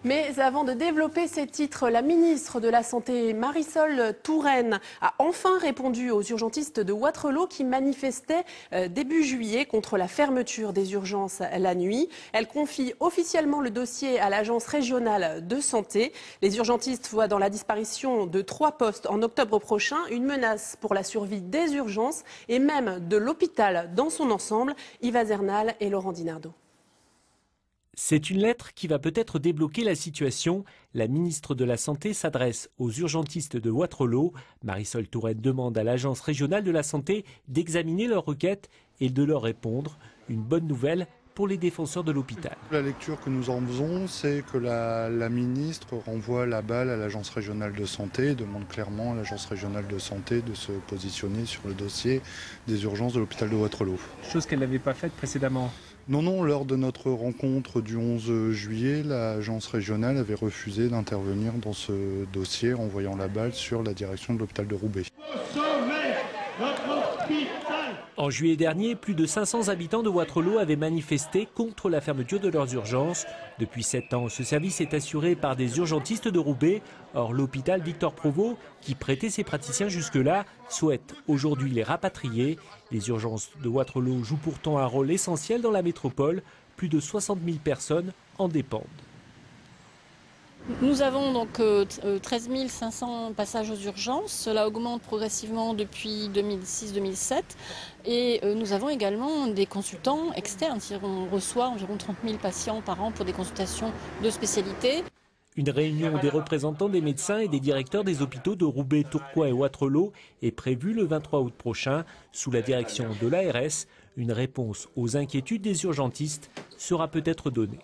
Mais avant de développer ces titres, la ministre de la Santé, Marisol Touraine, a enfin répondu aux urgentistes de Wattrelos qui manifestaient début juillet contre la fermeture des urgences la nuit. Elle confie officiellement le dossier à l'Agence régionale de santé. Les urgentistes voient dans la disparition de 3 postes en octobre prochain une menace pour la survie des urgences et même de l'hôpital dans son ensemble. Yves Zernal et Laurent Dinardo. C'est une lettre qui va peut-être débloquer la situation. La ministre de la Santé s'adresse aux urgentistes de Wattrelos. Marisol Touraine demande à l'Agence régionale de la santé d'examiner leur requête et de leur répondre. Une bonne nouvelle pour les défenseurs de l'hôpital. La lecture que nous en faisons, c'est que la ministre renvoie la balle à l'Agence régionale de santé et demande clairement à l'Agence régionale de santé de se positionner sur le dossier des urgences de l'hôpital de Wattrelos. Chose qu'elle n'avait pas faite précédemment. Non, lors de notre rencontre du 11 juillet, l'agence régionale avait refusé d'intervenir dans ce dossier, renvoyant la balle sur la direction de l'hôpital de Roubaix. En juillet dernier, plus de 500 habitants de Wattrelos avaient manifesté contre la fermeture de leurs urgences. Depuis 7 ans, ce service est assuré par des urgentistes de Roubaix. Or, l'hôpital Victor Provost, qui prêtait ses praticiens jusque-là, souhaite aujourd'hui les rapatrier. Les urgences de Wattrelos jouent pourtant un rôle essentiel dans la métropole. Plus de 60 000 personnes en dépendent. Nous avons donc 13 500 passages aux urgences. Cela augmente progressivement depuis 2006-2007. Et nous avons également des consultants externes. On reçoit environ 30 000 patients par an pour des consultations de spécialité. Une réunion des représentants des médecins et des directeurs des hôpitaux de Roubaix, Tourcoing et Wattrelos est prévue le 23 août prochain. Sous la direction de l'ARS, une réponse aux inquiétudes des urgentistes sera peut-être donnée.